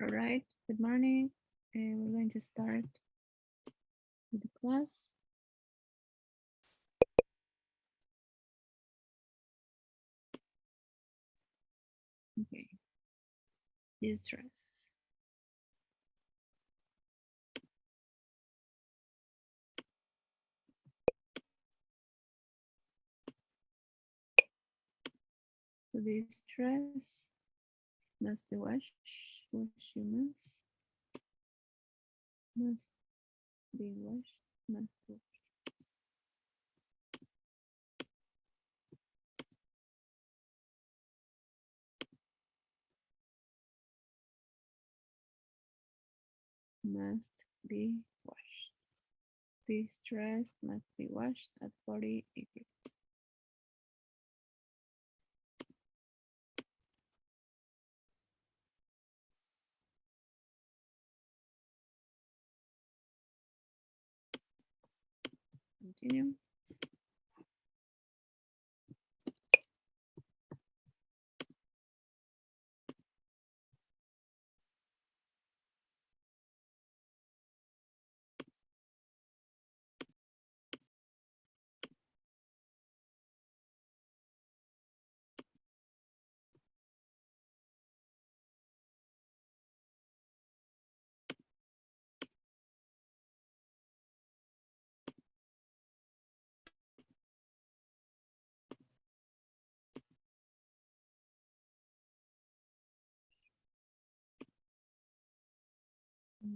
All right, good morning. We're going to start with the class. Okay, this dress. So this dress must be washed. Wash you must be washed. Must be must be washed. This dress must be washed at 40 degrees. Continue.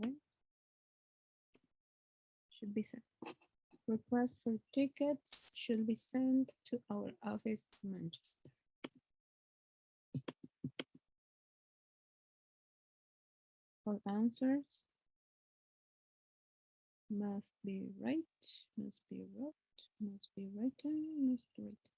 Okay. Should be sent. Request for tickets should be sent to our office in Manchester. All answers must be right, must be wrote, must be written, must be written.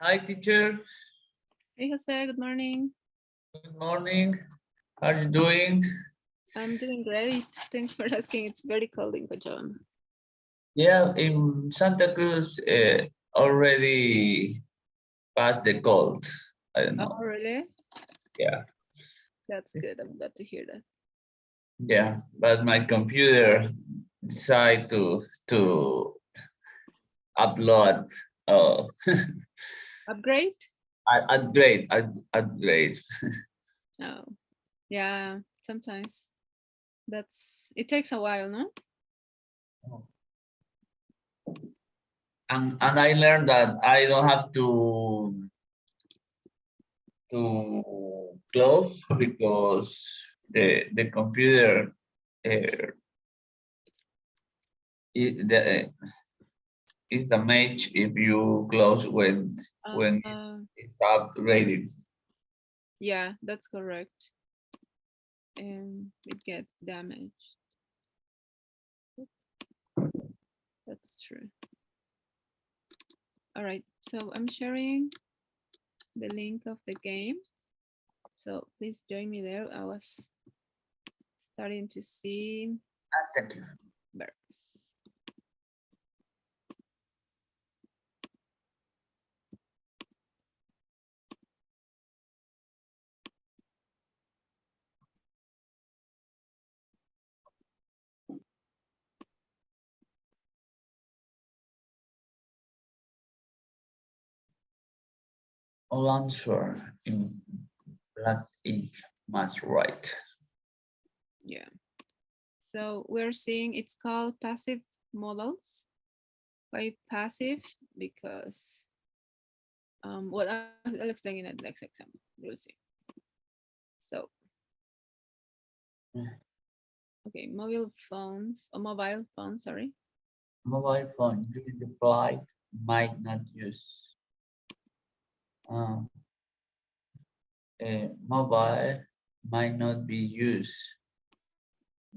Hi, teacher. Hey, Jose, good morning. Good morning. How are you doing? I'm doing great. Thanks for asking. It's very cold in Cochabamba. Yeah, in Santa Cruz, already passed the cold. I don't Oh, know. really? Yeah, That's good. I'm glad to hear that. yeah. But my computer decided to upload. Uh, Upgrade? upgrade. Oh, yeah. Sometimes it takes a while, no? And I learned that I don't have to close because the computer uh, the is damaged if you close when Uh, it's upgraded. yeah, that's correct. It gets damaged. That's true. All right. So I'm sharing the link of the game. So please join me there. I was starting to see Thank you. verbs. All answer in black ink must write. Yeah. So we're seeing it's called passive modals. Why passive? Because well, I'll explain in the next example. You'll see. So okay, mobile phones, sorry. Mobile phone during the flight might not use. Uh, mobile might not be used.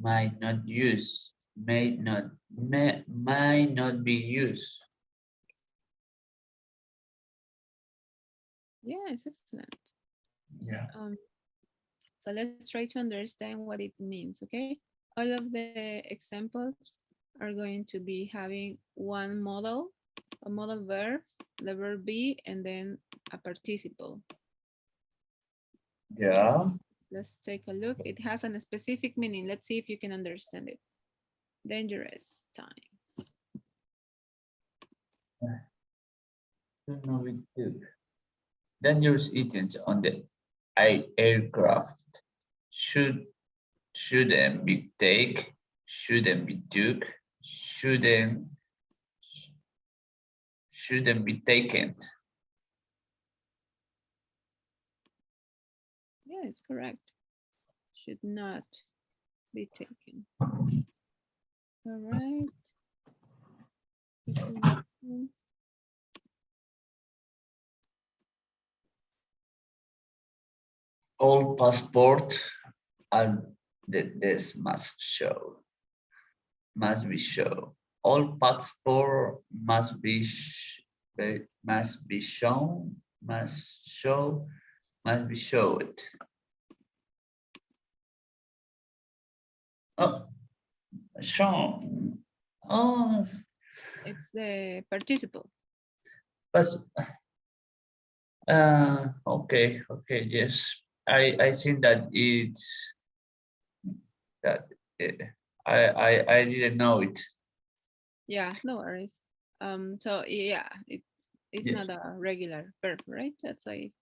Might not use. Might not be used. Yeah, it's excellent. Yeah. So let's try to understand what it means, okay? All of the examples are going to be having one modal, a modal verb, the verb be, and then a participle. Yeah. Let's take a look. It has a specific meaning. Let's see if you can understand it. Dangerous times. No, we do. Dangerous items on the aircraft shouldn't be take, shouldn't be took, shouldn't be taken. Yeah, it's correct. Should not be taken. All right. All passport and this must be show. All passport must be shown, must be showed. Oh, shown. Oh, It's the participle. but okay, yes. I think that it's that uh, I didn't know it. Yeah, no worries. So yeah, it's Yes. not a regular verb, right? That's why it's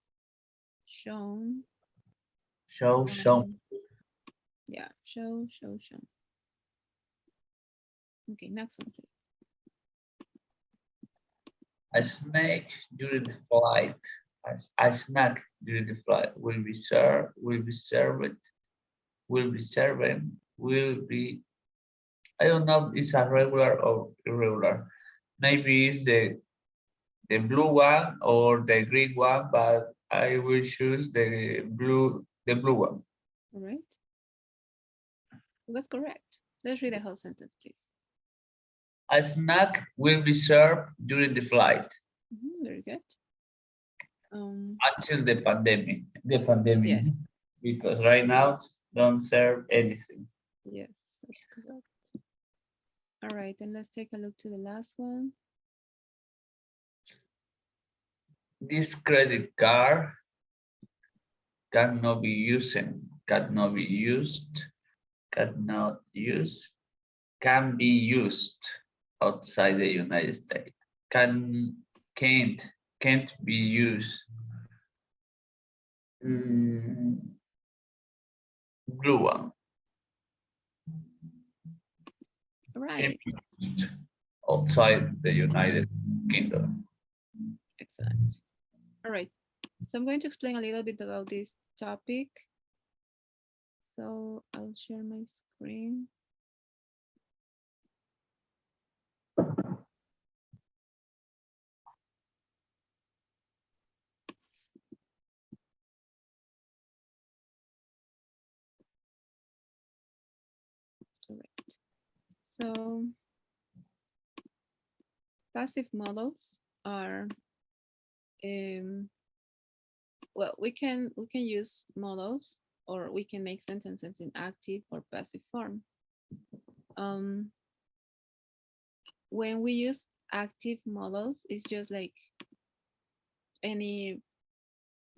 shown. Show. Yeah, show. Okay, next one, please. A snake during the flight. A snack during the flight will be served, will be. I don't know if it's a regular or irregular. Maybe it's the blue one or the green one, but I will choose the blue one. All right, that's correct. Let's read the whole sentence, please. A snack will be served during the flight. Very good. Until the pandemic, Yes, because right now don't serve anything. yes, that's correct. All right, and let's take a look to the last one. This credit card cannot be used, cannot be used, cannot use, can be used outside the United States. Can, can't, can't be used. Blue one can Right, be used outside the United Kingdom. excellent. All right, so I'm going to explain a little bit about this topic. So I'll share my screen. All right. So passive models are well, we can use models or we can make sentences in active or passive form. Um, when we use active models, it's just like any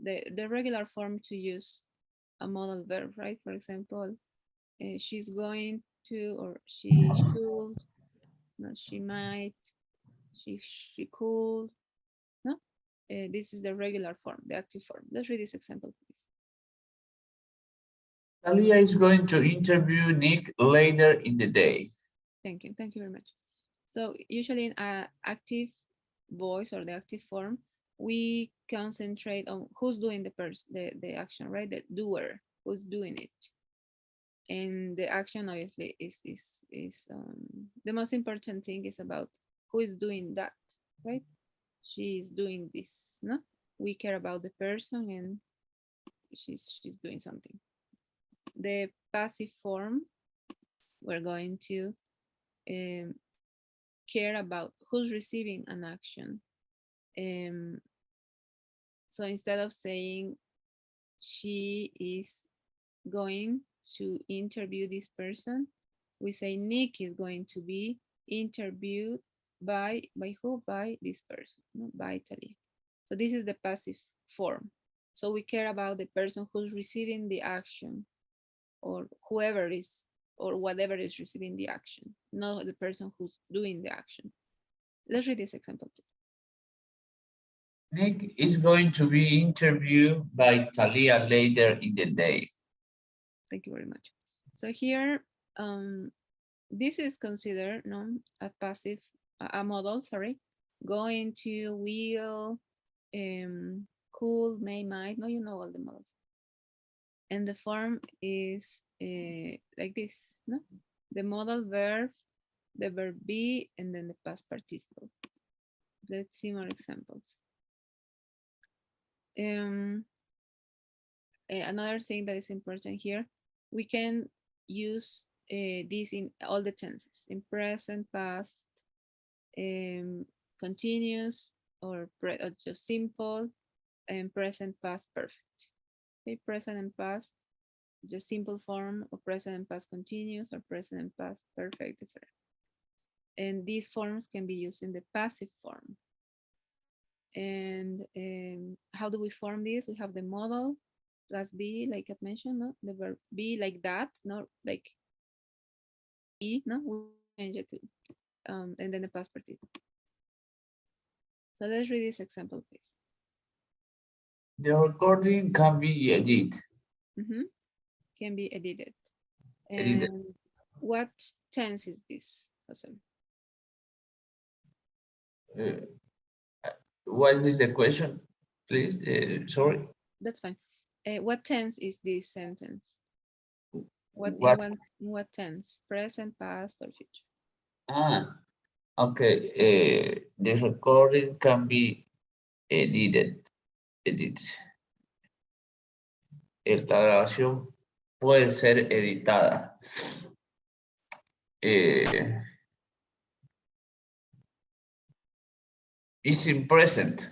the regular form to use a modal verb, right? For example, she's going to, or she should, no, she might, she could, no? This is the regular form, the active form. Let's read this example, please. Talia is going to interview Nick later in the day. Thank you. Thank you very much. So usually in active voice or the active form, we concentrate on who's doing the action, right? The doer, who's doing it. And the action obviously is the most important thing is about who is doing that, right? She's doing this, no? We care about the person and she's doing something. The passive form, we're going to um, care about who's receiving an action. Um, so instead of saying she is going to interview this person, we say Nick is going to be interviewed by who? By this person, no? By Italy. So this is the passive form. So we care about the person who's receiving the action, or whoever is, or whatever is receiving the action, not the person who's doing the action. Let's read this example, please. Nick is going to be interviewed by Talia later in the day. Thank you very much. So here, this is considered, no, a passive, a model, sorry, going to, will, could, may, might, no, you know all the models. And the form is like this, no? The modal verb, the verb be, and then the past participle. Let's see more examples. Another thing that is important here, we can use this in all the tenses, in present, past, continuous, or just simple, and present, past, perfect. Okay, present and past, just simple form, or present and past continuous, or present and past perfect, etc. And these forms can be used in the passive form. And how do we form this? We have the modal plus be, like I mentioned, no? The verb be like that, not like be, no? We change it to, and then the past participle. So let's read this example, please. The recording can be edited. Can be edited. Edited. And what tense is this, Jose? What is the question, please? Sorry. That's fine. What tense is this sentence? What What? in what tense? Present, past, or future? Ah, okay. The recording can be edited. Edit. La grabación puede ser editada. Is in present.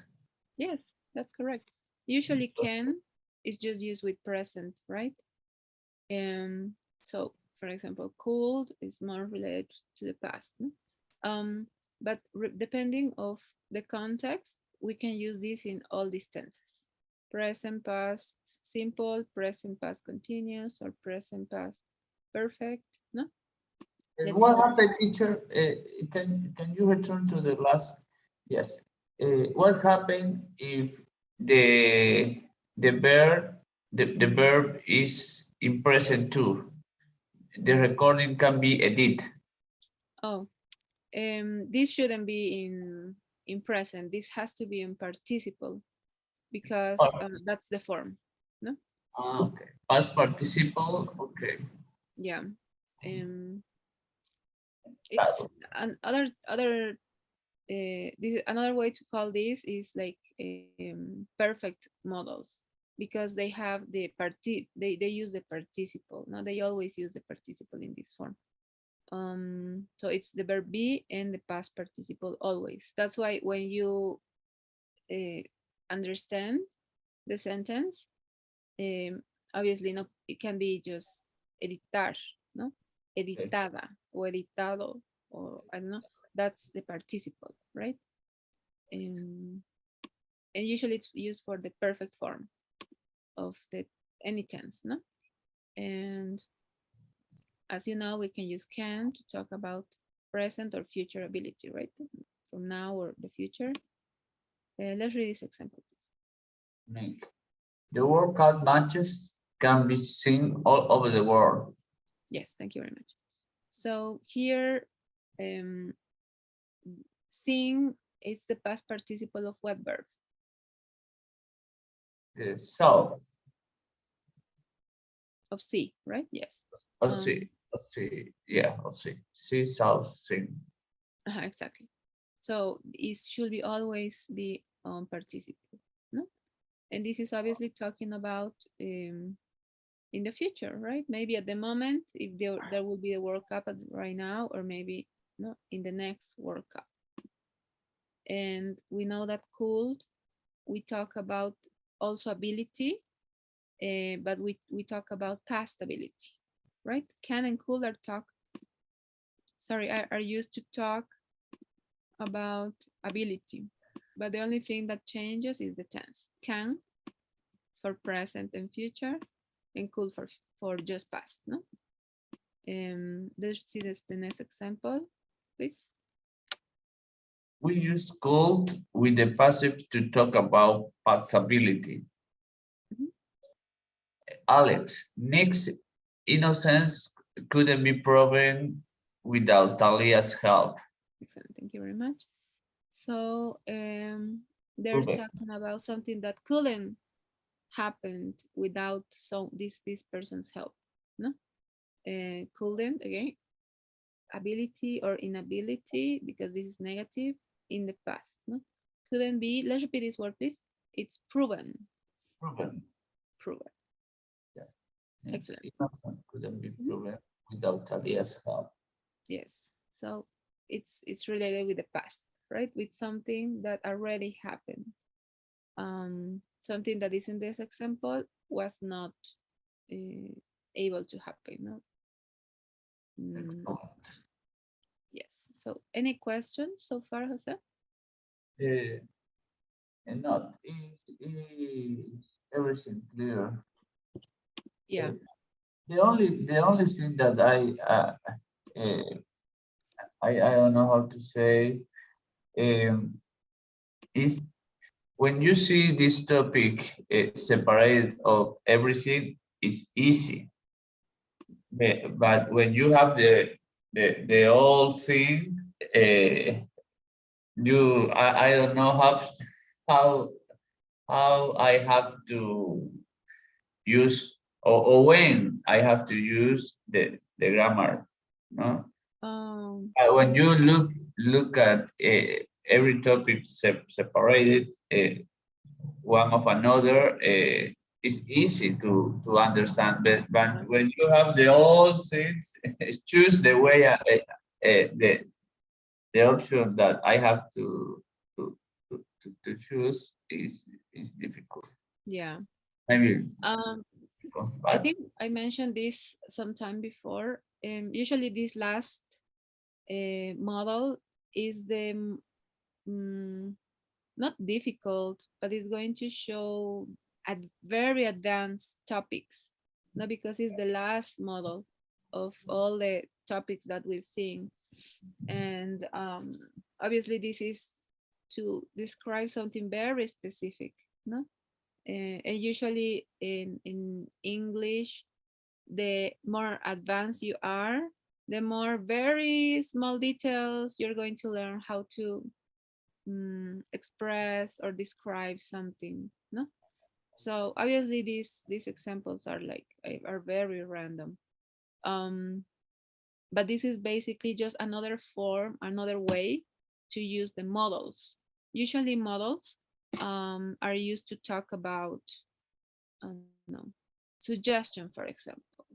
Yes, that's correct. Usually can is just used with present, right? So for example, cold is more related to the past. No? But depending of the context, we can use this in all these tenses. Present past simple, present past continuous, or present past perfect. No? Let's What see. happened, teacher? Can you return to the last? Yes. What happened if the verb the verb is in present too? The recording can be edit. Oh, this shouldn't be in present. This has to be in participle because Oh, that's the form. No? okay. Past participle. Okay. Yeah. Um, That it's other this another way to call this is like perfect models because they have the they use the participle. No, they always use the participle in this form. So it's the verb be and the past participle always. That's why when you uh, understand the sentence, um, obviously no, it can be just editar, no, okay. editada or editado, or I don't know. That's the participle, right? Um, and usually it's used for the perfect form of the any tense, no? And as you know, we can use can to talk about present or future ability, right? From now or the future. Let's read this example. Make. The World Cup matches can be seen all over the world. Yes, thank you very much. So here, um, sing is the past participle of what verb? So Of see, right? Yes. let's see. Um, Let's see. Yeah, let's see. See, south, sing. exactly. So it should be always be participle, no? And this is obviously talking about in the future, right? Maybe at the moment, if there will be a World Cup right now, or maybe no, in the next World Cup. And we know that could, we talk about also ability, but we talk about past ability, right? Can and could are are used to talk about ability, but the only thing that changes is the tense. Can is for present and future, and could for just past. No. Let's see this the next example, please. We use could with the passive to talk about possibility. Mhm. Alex, Nick's innocence couldn't be proven without Talia's help. Excellent. Thank you very much. So they're Proven. talking about something that couldn't happen without this person's help. No, couldn't again ability or inability because this is negative in the past. No, couldn't be. Let's repeat this word, please. It's proven. Proven. Proven. Yeah. Nick's Excellent. innocence couldn't be Mhm. proven without Talia's help. Yes. So it's related with the past, right? With something that already happened. Something that is in this example was not uh, able to happen. No. Mm, yes. So any questions so far, Jose? Uh, and not is everything clear. Yeah. Uh, the only thing that uh, I don't know how to say um, is when you see this topic separated of everything, it's easy. But when you have the whole thing, I don't know how how I have to use or when I have to use the grammar. No, when you look at every topic separated one of another, it's easy to understand. But when you have the all things, choose the way the option that I have to choose is difficult. Yeah. Maybe, I but think I mentioned this sometime before. Usually, this last model is the mm, not difficult, but it's going to show very advanced topics. Not because it's the last model of all the topics that we've seen, and obviously this is to describe something very specific. No, and usually in English, the more advanced you are, the more very small details you're going to learn how to express or describe something. No, so obviously these examples are like are very random. Um, but this is basically just another form, another way to use the models. Usually models are used to talk about, I don't know, suggestion, for example,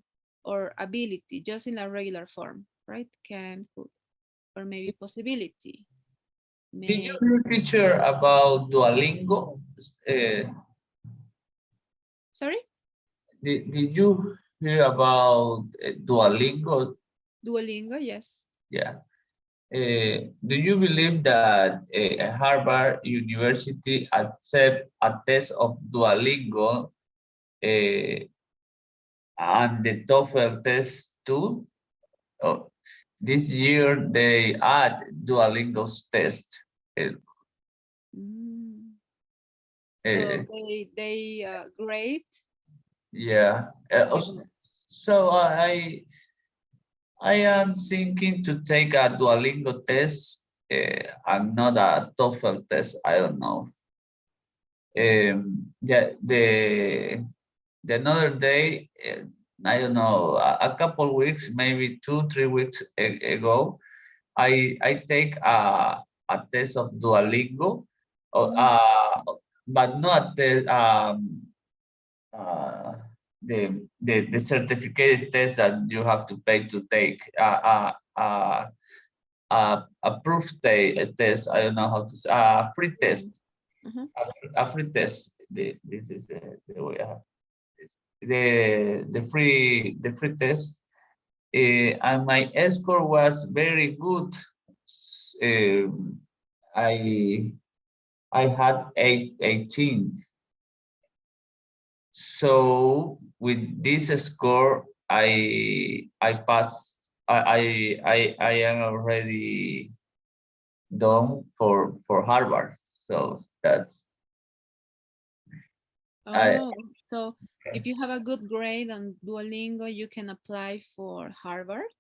or ability, just in a regular form, right? Can, could, or maybe possibility. did you May, hear, teacher, about Duolingo? Uh, sorry, did you hear about Duolingo? Duolingo, yes. Yeah. Do you believe that Harvard University accept a test of Duolingo and the TOEFL test too? Oh, this year they add Duolingo's test. Uh, Mm. So uh, they grade yeah. your. So I am thinking to take a Duolingo test and not a TOEFL test. I don't know. The another day, I don't know, a couple weeks, maybe 2 3 weeks ago, I take a test of Duolingo, uh, Mhm. uh, but not uh, the certificate test that you have to pay to take. A proof test. I don't know how to say. Free Mm. test. Uh-huh. A free test. This is the way I have this. The free test. And my score was very good. Um, I I had 18. So with this score, I pass. I am already done for Harvard. So that's I Oh, so if you have a good grade on Duolingo, you can apply for Harvard.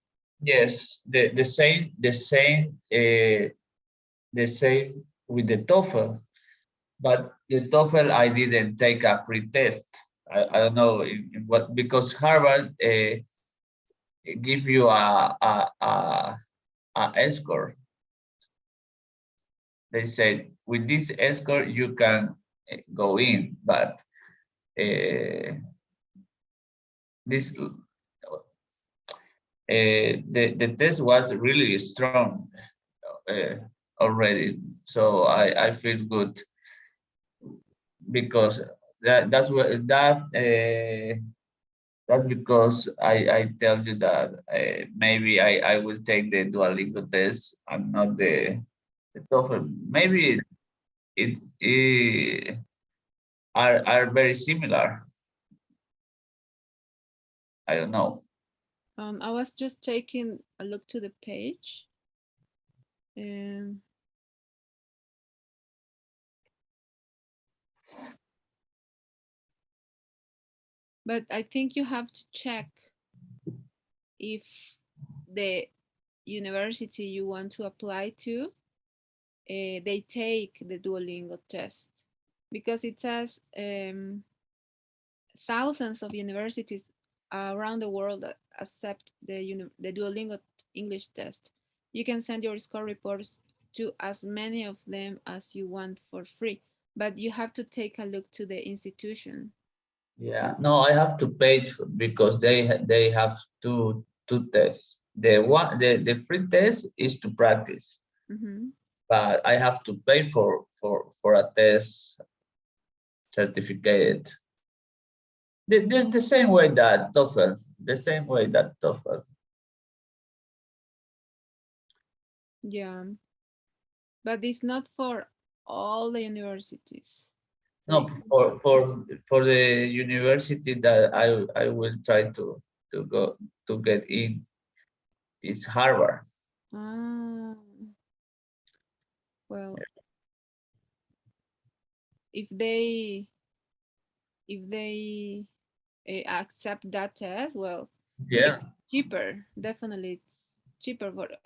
yes, the same with the TOEFL, but the TOEFL I didn't take a free test. I don't know in what, because Harvard give you a score. They said with this score you can go in, but this the test was really strong uh, already, so I feel good because that's what that's because I tell you that maybe I will take the Duolingo test and not the TOEFL. Maybe it are very similar. I don't know. I was just taking a look to the page. Um, but I think you have to check if the university you want to apply to, they take the Duolingo test, because it says thousands of universities around the world accept the Duolingo English test. You can send your score reports to as many of them as you want for free, but you have to take a look to the institution. Yeah, no, I have to pay because they have two tests. The free test is to practice, Mm-hmm. but I have to pay for a test certificate. The same way that TOEFL, the same way that TOEFL. Yeah, but it's not for all the universities. So No, for the university that I will try to go to get in is Harvard. ah, well, if they if they accept that test, well, Yeah, it's cheaper. Definitely, it's cheaper. But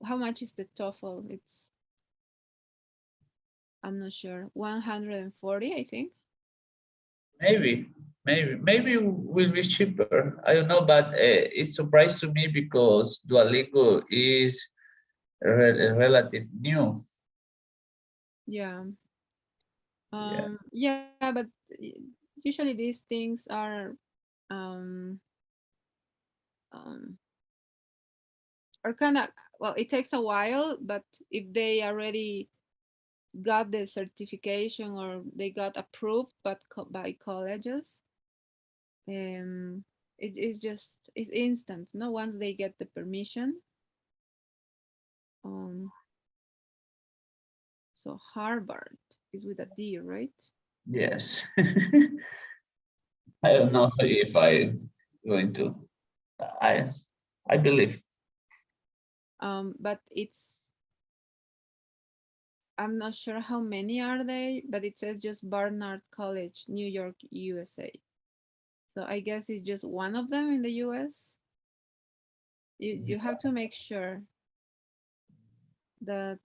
how much is the TOEFL? I'm not sure. 140, I think. maybe will be cheaper. I don't know, but it's surprise to me because Duolingo is relative new. Yeah. Yeah. Yeah, but usually these things um um are kind of, well, it takes a while, but if they already got the certification or they got approved by colleges, um it is just it's instant, no, once they get the permission. um so Harvard is with a D, right? Yes. I don't know if I going to. I I believe. But I'm not sure how many are they, but it says just Barnard College, New York, USA. So I guess it's just one of them in the US. You have to make sure that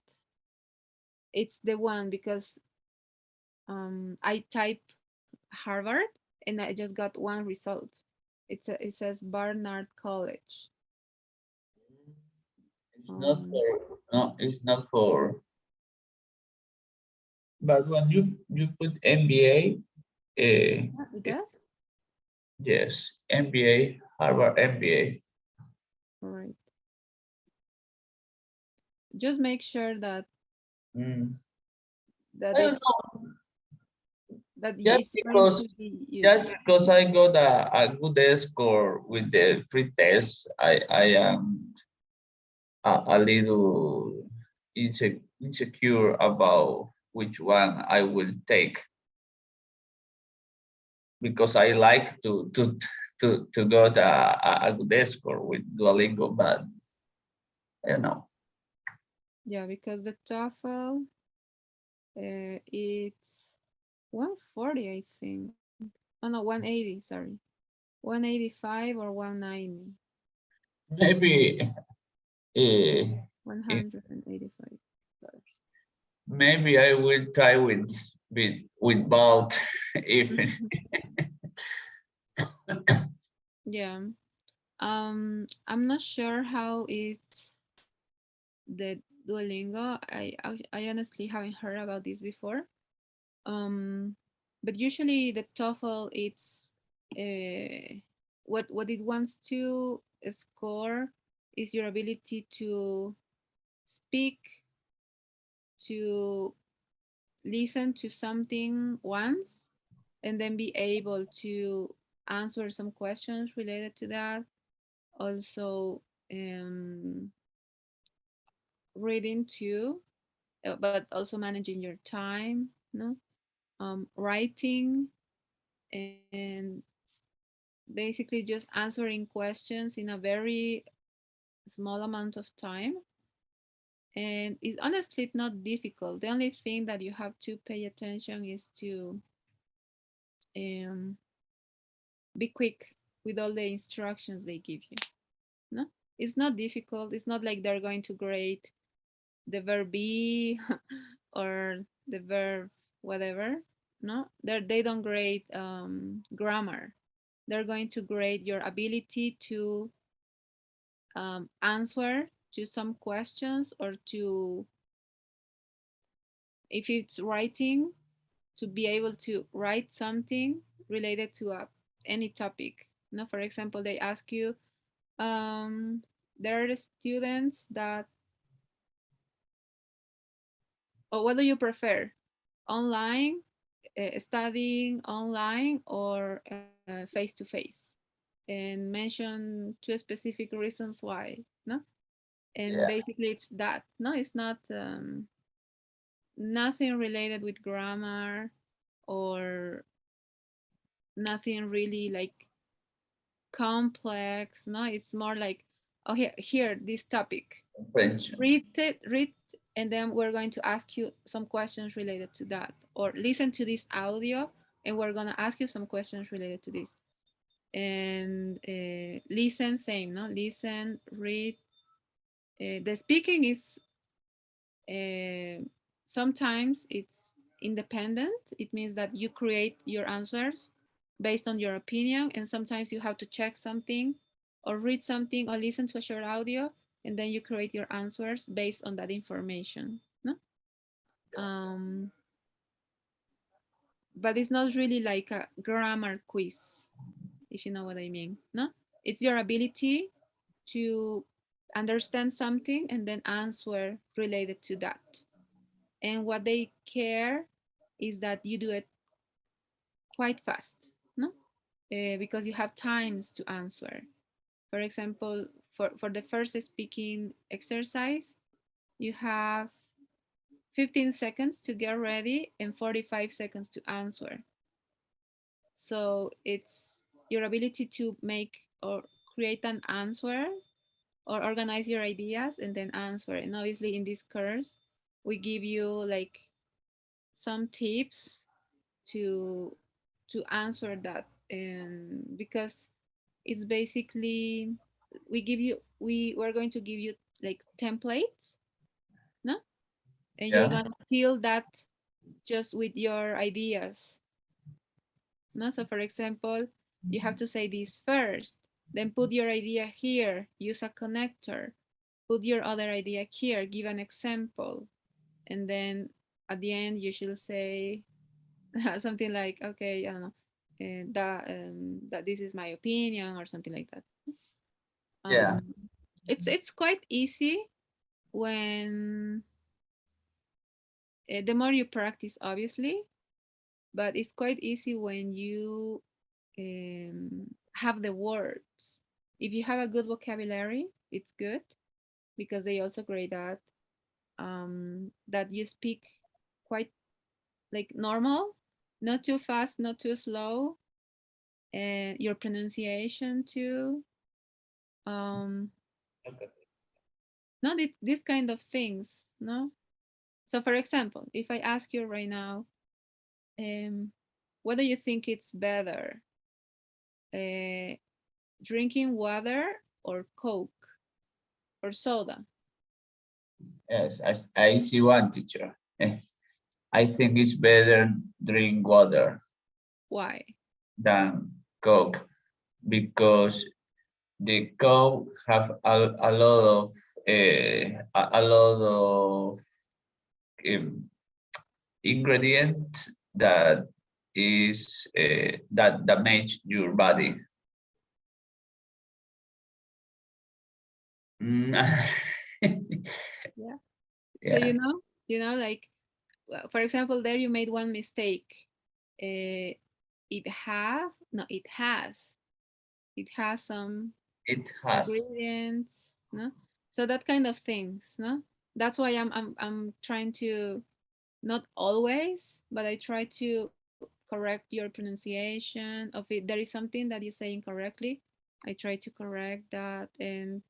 it's the one, because I type Harvard and I just got one result. It says Barnard College. It's not Um, for no. It's not for. But when you put MBA, yeah, it does. yes, MBA, Harvard MBA. All right. Just make sure Mm. that I don't it's know. that Just it's going because to be just used. because I got a good score with the free test, I am a little insecure about which one I will take because I like to got a good score with Duolingo, but I don't know. Yeah, because the TOEFL, it's 140, I think. Oh no, 180. Sorry, 185 or 190. Maybe it, 185. maybe I will try with both if Yeah. I'm not sure how it's the Duolingo. I honestly haven't heard about this before. Um, but usually the TOEFL, it's what it wants to score is your ability to speak, to listen to something once, and then be able to answer some questions related to that. Also, reading too, but also managing your time, no? Writing, and basically just answering questions in a very small amount of time. And it's honestly not difficult. The only thing that you have to pay attention is to um, be quick with all the instructions they give you. No, it's not difficult. It's not like they're going to grade the verb be or the verb whatever. No, they don't grade grammar. They're going to grade your ability to answer to some questions, or to, if it's writing, to be able to write something related to any topic. No, for example, they ask you, there are students that, or what do you prefer, online studying online or face to face, and mention two specific reasons why. No, and Yeah. basically it's that. No, it's not nothing related with grammar or nothing really like complex. No, it's more like, oh, here this topic, Comprehension. read, and then we're going to ask you some questions related to that, or listen to this audio and we're going to ask you some questions related to this. And listen, same, no, listen, read. The speaking is uh, sometimes it's independent. It means that you create your answers based on your opinion, and sometimes you have to check something or read something or listen to a short audio, and then you create your answers based on that information. No? Um, but it's not really like a grammar quiz, if you know what I mean. No, it's your ability to understand something and then answer related to that. And what they care is that you do it quite fast, no? Because you have times to answer. For example, for the first speaking exercise, you have 15 seconds to get ready and 45 seconds to answer. So it's your ability to make or create an answer or organize your ideas and then answer. And obviously in this course, we give you like some tips to answer that, and because it's basically we're going to give you like templates, no, and you're Yeah. gonna fill that just with your ideas, no. So for example, you have to say this first, then put your idea here, use a connector, put your other idea here, give an example, and then at the end you should say something like, okay, I don't know, that this is my opinion or something like that. Yeah. Um, it's quite easy when the more you practice, obviously, but it's quite easy when you have the words. If you have a good vocabulary, it's good because they also grade that you speak quite like normal, not too fast, not too slow, and your pronunciation too. Um, Okay. not this kind of things, no. So, for example, if I ask you right now, um, what do you think it's better, uh, drinking water or Coke or soda? Yes, as I see one teacher. I think it's better drink water Why? than Coke because the Coke have a lot of a lot of um, ingredients that is that damage your body. Mm. Yeah. So Yeah, like, well, for example, there you made one mistake. Uh, it has some it has. ingredients, no. So that kind of things, no. That's why I'm trying to, not always, but I try to correct your pronunciation of it. There is something that you say incorrectly, I try to correct that. And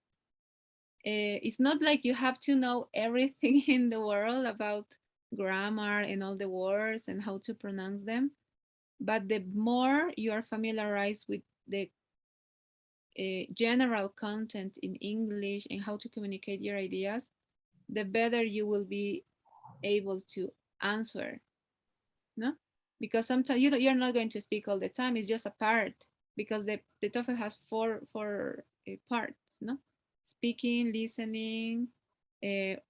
it's not like you have to know everything in the world about grammar and all the words and how to pronounce them, but the more you are familiarized with the general content in English and how to communicate your ideas, the better you will be able to answer, no? Because sometimes you're not going to speak all the time. It's just a part, because the TOEFL has four parts, no? Speaking, listening,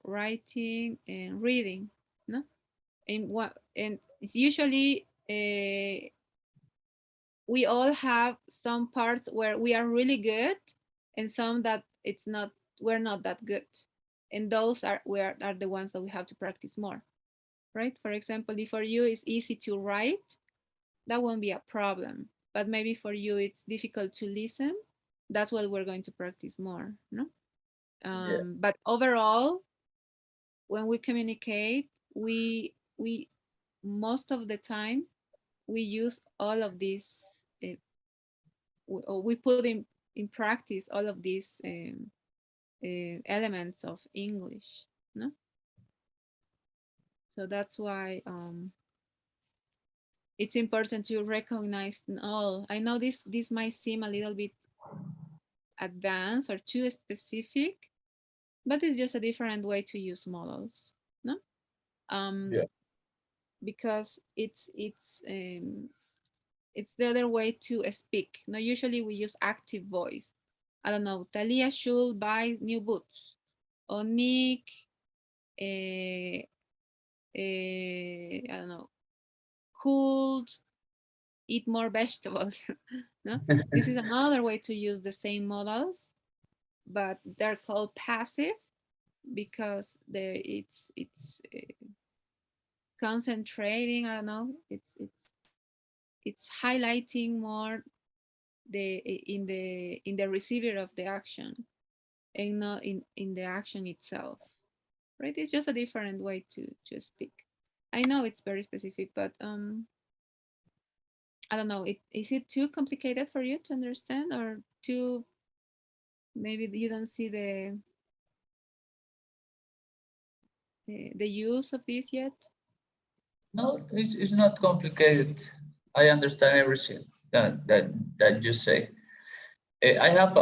writing, and reading, no? And it's usually we all have some parts where we are really good, and some that it's not, we're not that good, and those are the ones that we have to practice more. right? For example, if for you it's easy to write, that won't be a problem. But maybe for you it's difficult to listen. That's what we're going to practice more, no? Yeah. But overall, when we communicate, we most of the time we use all of these, uh, we put in practice all of these elements of English, no? So that's why it's important to recognize all. I know this might seem a little bit advanced or too specific, but it's just a different way to use models, no? Um, Yeah. because it's the other way to speak. Now, usually we use active voice. I don't know. Talia should buy new boots. Or Nick, I don't know, could eat more vegetables. No, this is another way to use the same models, but they're called passive because it's concentrating. I don't know. It's highlighting more the in the receiver of the action and not in the action itself, right? It's just a different way to speak. I know it's very specific, but I don't know. Is it too complicated for you to understand, or too maybe you don't see the use of this yet? No, it's not complicated. I understand everything that you say. I have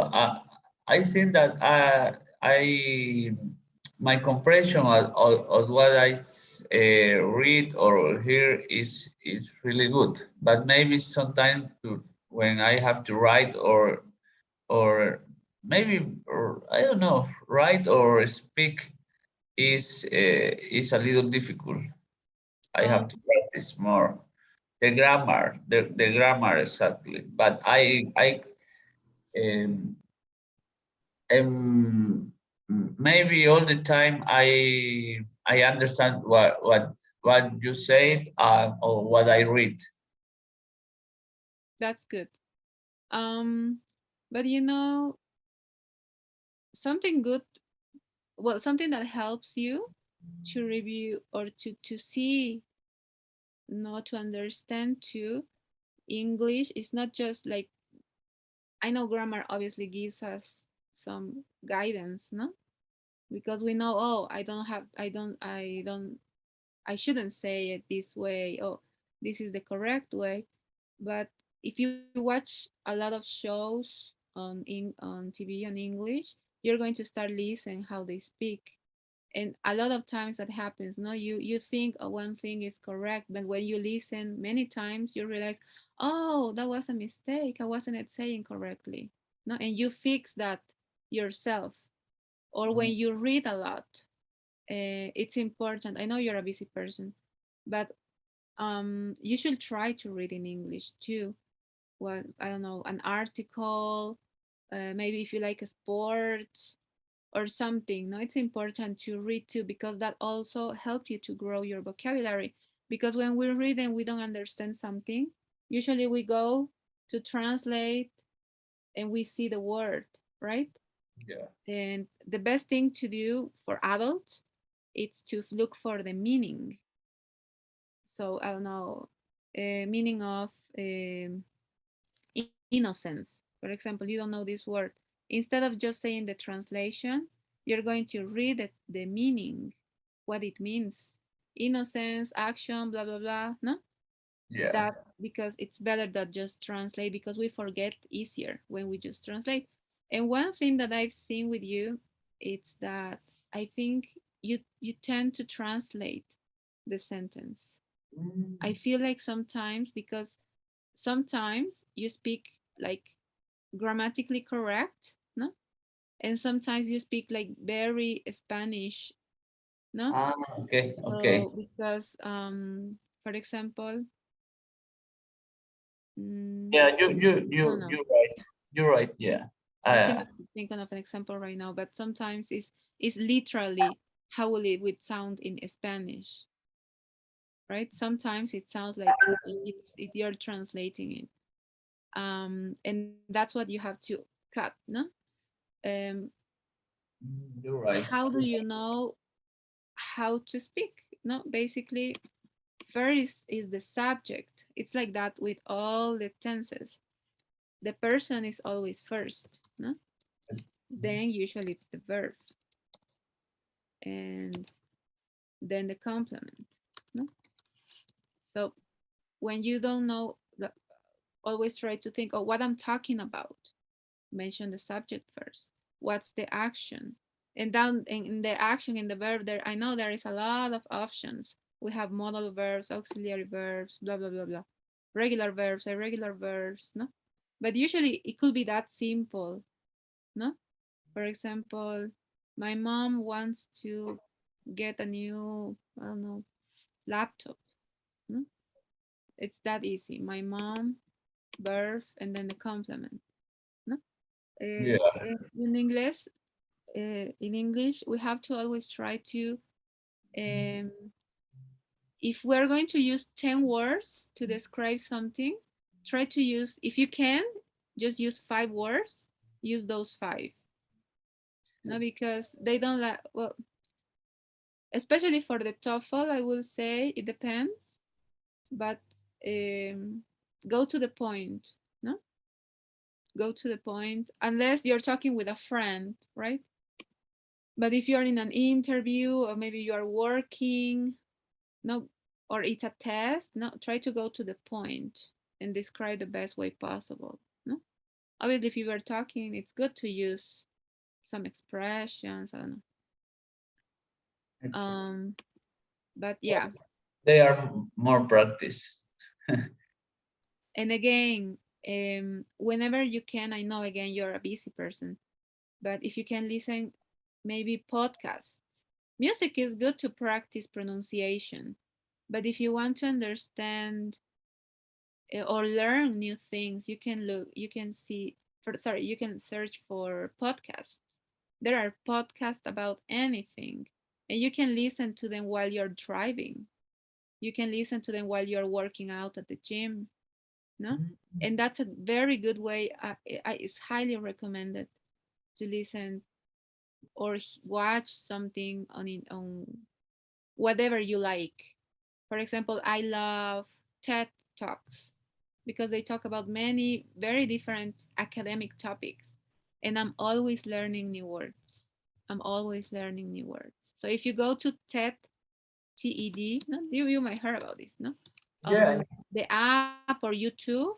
I think that I my comprehension of what read or hear is really good, but maybe sometimes when I have to write or maybe or, I don't know, write or speak is a little difficult. I have to Okay, practice more the grammar exactly. But um, maybe all the time I understand what you said or what I read. that's good. Um, but you know something good. Well, something that helps you to review or to see, not to understand too. English is not just like, I know grammar obviously gives us some guidance, no? Because we know, oh, I shouldn't say it this way. Oh, this is the correct way. But if you watch a lot of shows on TV on English, you're going to start listening how they speak. And a lot of times that happens, no? You think one thing is correct, but when you listen many times, you realize, oh, that was a mistake. I wasn't saying correctly. No, and you fix that yourself. Or when Mm. you read a lot, it's important. I know you're a busy person, but you should try to read in English too. Well, I don't know, an article, maybe if you like sports or something. No, it's important to read too because that also helps you to grow your vocabulary. Because when we read and we don't understand something, usually we go to translate and we see the word, right? Yeah. And the best thing to do for adults is to look for the meaning. So I don't know, meaning of innocence. For example, you don't know this word. Instead of just saying the translation, you're going to read the meaning, what it means. Innocence, action, blah, blah, blah. No? Yeah. That because it's better than just translate because we forget easier when we just translate. And one thing that I've seen with you, it's that I think you tend to translate the sentence. I Mm. feel like sometimes because sometimes you speak like grammatically correct, no? And sometimes you speak like very Spanish, no? Ah, okay, okay. So because for example, mm, Yeah, I don't know. you're right. You're right. Yeah. I Uh, cannot think of an example right now, but sometimes it's literally how will it would sound in Spanish. right? Sometimes it sounds like you're translating it, and that's what you have to cut, no? Um, You're right. how do you know how to speak? No, basically, first is the subject. It's like that with all the tenses. The person is always first, no? Then usually it's the verb, and then the complement, no? So when you don't know, always try to think, oh, what I'm talking about. Mention the subject first. What's the action? And down in the action, in the verb, there I know there is a lot of options. We have modal verbs, auxiliary verbs, blah blah blah blah, regular verbs, irregular verbs, no. But usually it could be that simple, no. For example, my mom wants to get a new, I don't know, laptop. No? It's that easy. My mom, verb, and then the complement. No? Yeah. In English, we have to always try to, um, if we're going to use 10 words to describe something, try to use, if you can, just use 5 words, use those five. No, because they don't like, well, especially for the TOEFL, I will say it depends, but um, go to the point, no? Go to the point, unless you're talking with a friend, right? But if you're in an interview or maybe you are working, no, or it's a test, no, try to go to the point and describe the best way possible. No, obviously, if you were talking, it's good to use some expressions. I don't know. Excellent. But yeah, They are more practice. and again, whenever you can, I know again you're a busy person, but if you can listen, maybe podcasts. Music is good to practice pronunciation, but if you want to understand or learn new things, you can look, you can see, for, sorry, you can search for podcasts. There are podcasts about anything, and you can listen to them while you're driving. You can listen to them while you're working out at the gym, no? And that's a very good way. It's highly recommended to listen or watch something on whatever you like. For example, I love TED Talks because they talk about many very different academic topics, and I'm always learning new words. I'm always learning new words. So if you go to TED, TED, no, you might hear about this, no? Yeah. On the app or YouTube,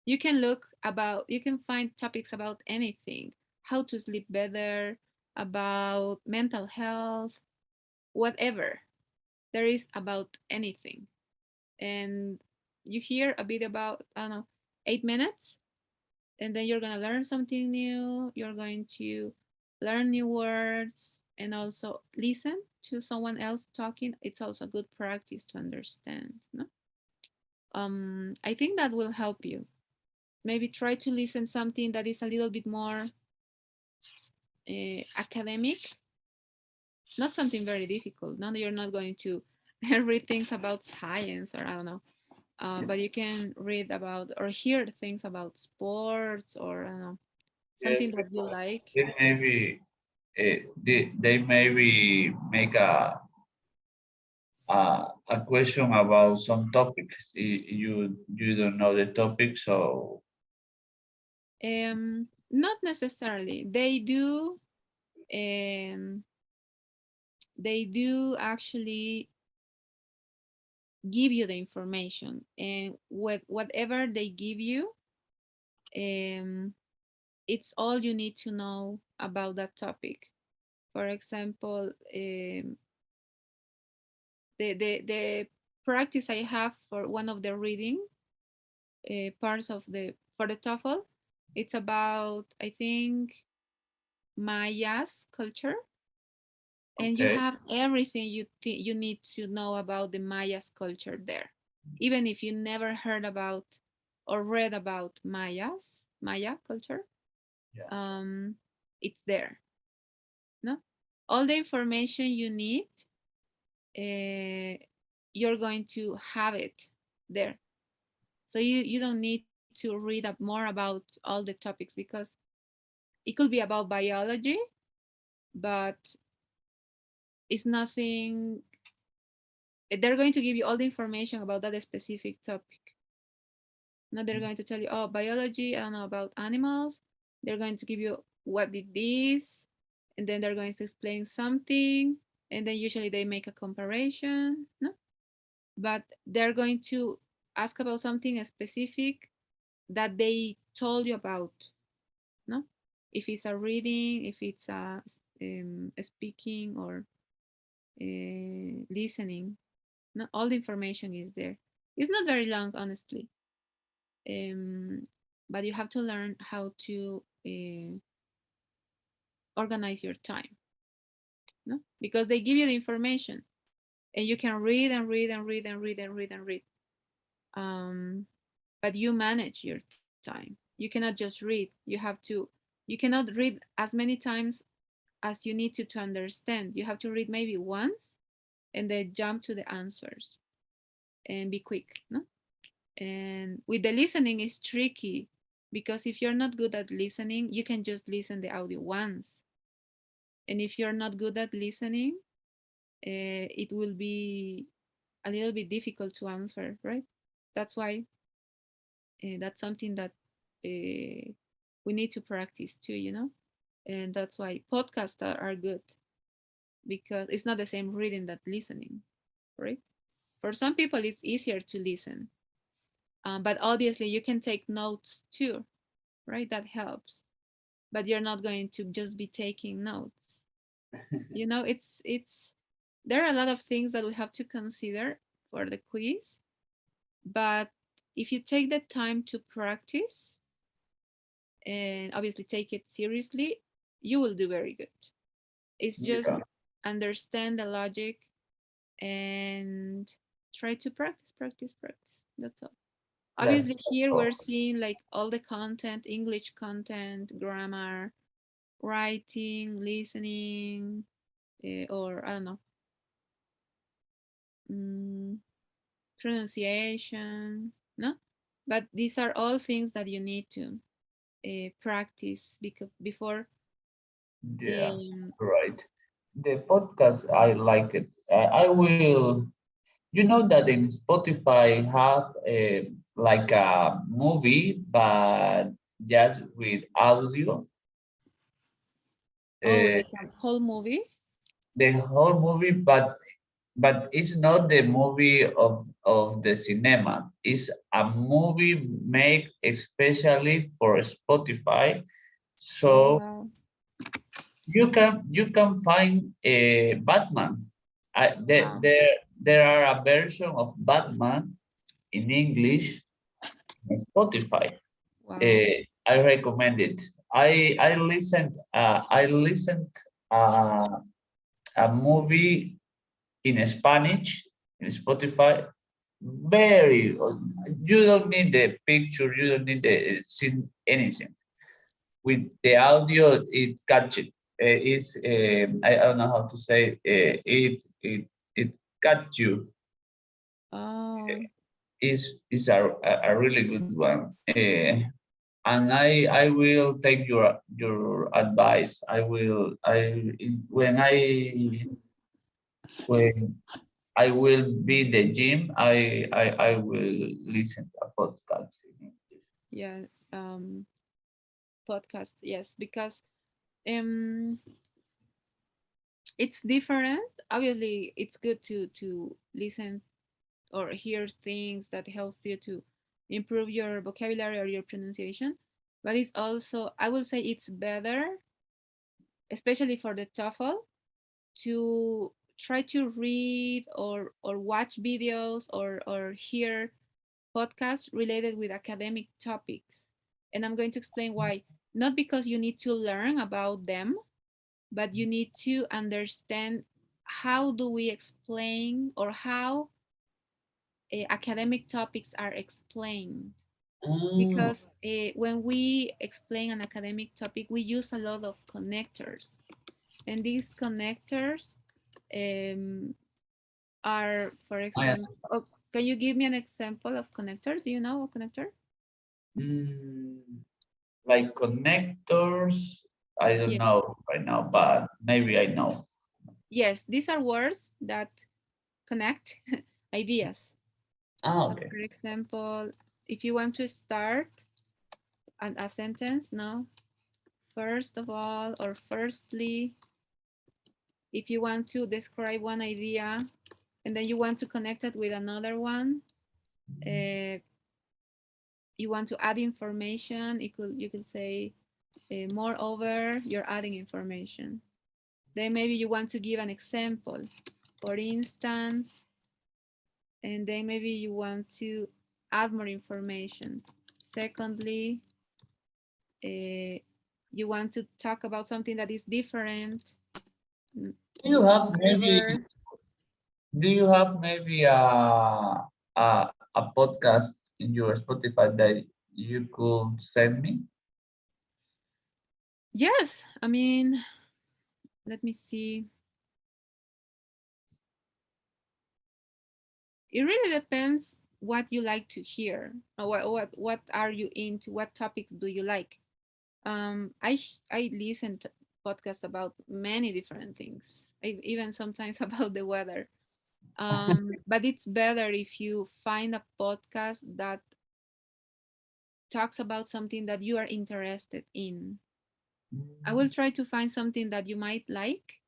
you can look about, you can find topics about anything, how to sleep better, about mental health, whatever. There is about anything. And you hear a bit about, I don't know, 8 minutes, and then you're going to learn something new. You're going to learn new words and also listen to someone else talking. It's also good practice to understand. No? I think that will help you. Maybe try to listen something that is a little bit more academic, not something very difficult. Now you're not going to read things about science or I don't know, but you can read about or hear things about sports or I don't know, Yes, something that you because like. they maybe they maybe make a question about some topics. You don't know the topic, so Not necessarily. Um, they do actually give you the information, and with whatever they give you, um, it's all you need to know about that topic. For example, the practice I have for one of the reading parts of the for the TOEFL, it's about I think Maya's culture, and you okay. have everything you need to know about the Maya's culture there, even if you never heard about or read about Maya culture. Yeah. Um, it's there. No, all the information you need. you're going to have it there. So you don't need to read up more about all the topics, because it could be about biology, but it's nothing. They're going to give you all the information about that specific topic. Now they're going to tell you, oh, biology, I don't know about animals. They're going to give you what it is, and then they're going to explain something, and then usually they make a comparison. No, but they're going to ask about something specific that they told you about. No, if it's a reading, if it's a speaking, or listening. No, all the information is there. It's not very long, honestly, um, but you have to learn how to organize your time. No, because they give you the information, and you can read and read and read and read and read and read. Um, but you manage your time. You cannot just read. You cannot read as many times as you need to understand. You have to read maybe once and then jump to the answers and be quick. No? And with the listening is tricky, because if you're not good at listening, you can just listen the audio once. And if you're not good at listening, it will be a little bit difficult to answer, right? That's why that's something that we need to practice too, and that's why podcasts are good, because it's not the same reading that listening, right? For some people it's easier to listen, but obviously you can take notes too, right? That helps, but you're not going to just be taking notes. It's there are a lot of things that we have to consider for the quiz, but if you take the time to practice and obviously take it seriously, you will do very good. It's just Yeah, understand the logic and try to practice, practice, practice. That's all. that's Obviously, here all. we're seeing like all the content, English content, grammar, writing, listening, or I don't know, mm, pronunciation, no? But these are all things that you need to practice, because before. Yeah, Um, right. The podcast, I like it. I will. You know that in Spotify have like a movie, but just with audio. oh, Uh, like a whole movie? the whole movie, but it's not the movie of the cinema. It's a movie made especially for Spotify. Oh, So wow. you can find a Batman. Wow. There are a version of Batman in English in Spotify. Wow. I recommend it. I listened uh, a movie in Spanish in Spotify. Very, you don't need the picture, you don't need the scene, anything. With the audio, it catches. It's I don't know how to say it catch you. Oh, Is a really good one. And I will take your advice. When I will be the gym. I will listen to a podcast in English. yeah. Um, Podcast, yes, because um, it's different. Obviously, it's good to listen or hear things that help you to improve your vocabulary or your pronunciation. But it's also, I will say, it's better, especially for the TOEFL, to try to read or watch videos or hear podcasts related with academic topics. And I'm going to explain why. Not because you need to learn about them, but you need to understand how do we explain, or how academic topics are explained. Mm, Because when we explain an academic topic, we use a lot of connectors. And these connectors, um, are, for I example, oh, can you give me an example of connector? Do you know a connector? mm, like connectors. I don't Yes. know right now, but maybe I know. Yes, these are words that connect ideas. Ah, So, okay. for example, if you want to start a sentence, no, first of all, or firstly, if you want to describe one idea and then you want to connect it with another one, uh, you want to add information, you could say, moreover, you're adding information. Then maybe you want to give an example, for instance, and then maybe you want to add more information. Secondly, uh, you want to talk about something that is different. Mm, Do you have maybe Moreover, do you have maybe a podcast in your Spotify that you could send me? yes, I mean, let me see. It really depends what you like to hear. What are you into? What topics do you like? I listen to podcasts about many different things, even sometimes about the weather. But it's better if you find a podcast that talks about something that you are interested in. I will try to find something that you might like,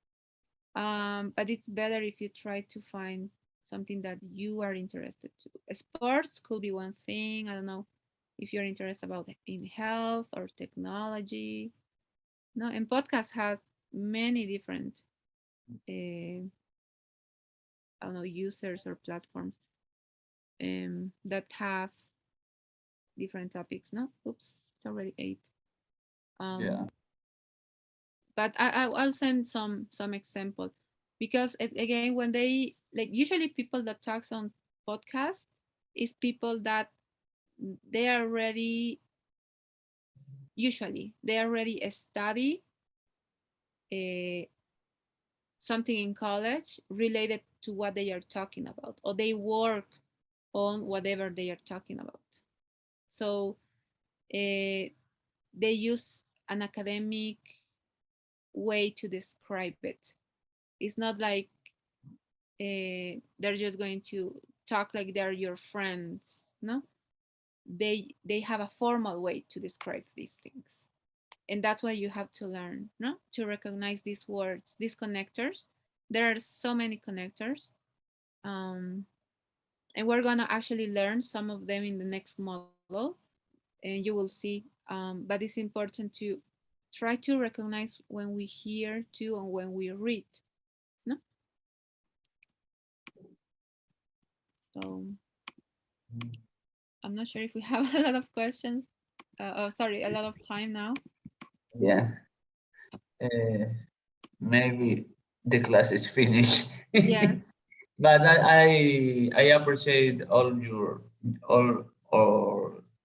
but it's better if you try to find something that you are interested to. Sports could be one thing. I don't know if you're interested about in health or technology. No, and podcast has many different, I don't know, users or platforms that have different topics. No, oops, it's already 8. Yeah. Um, but I'll send some example because again, when they like usually people that talks on podcast is people that they are already usually they already study uh, something in college related to what they are talking about, or they work on whatever they are talking about. So they use an academic way to describe it. It's not like they're just going to talk like they're your friends. No, they have a formal way to describe these things, and that's why you have to learn, no, to recognize these words, these connectors. There are so many connectors, um, and we're gonna actually learn some of them in the next model, and you will see. But it's important to try to recognize when we hear to and when we read. No, so I'm not sure if we have a lot of questions. Oh, sorry, a lot of time now. Yeah. Uh, maybe the class is finished. Yes. But I appreciate all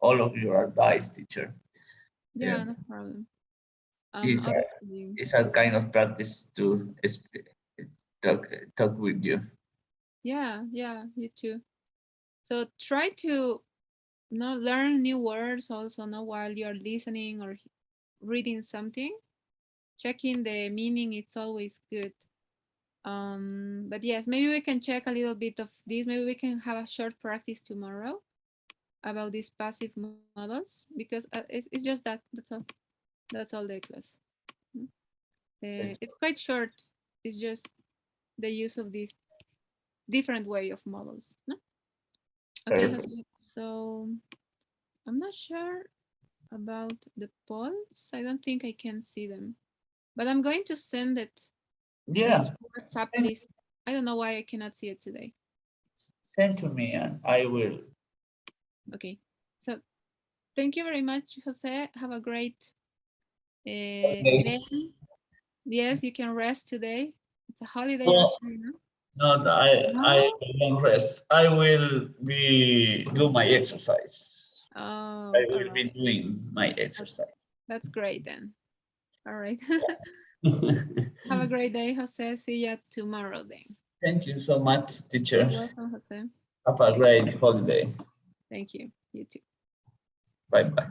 all of your advice, teacher. Yeah. Yeah, no problem. It's a Obviously, it's a kind of practice to talk with you. yeah, yeah, you too. So try to learn new words also, while you're listening or reading something. Checking the meaning, it's always good. But yes, maybe we can check a little bit of this. Maybe we can have a short practice tomorrow about these passive models because it's just that. That's all. That's all the class. Mm. It's quite short. It's just the use of this different way of models. No? Okay, Perfect. Jose. So I'm not sure about the polls. I don't think I can see them, but I'm going to send it Yeah. to WhatsApp Send, list. I don't know why I cannot see it today. send to me and I will. Okay. So thank you very much, Jose. Have a great Okay. day. Yes, you can rest today. It's a holiday No, actually, no? not I No? won't rest. I will be do my exercise. I Oh, all will be right. doing my That's exercise. that's great then. All right. Have a great day, Jose. See you tomorrow then. Thank you so much, teacher. You're welcome, Jose. Have a great holiday. Thank you. You too. Bye bye.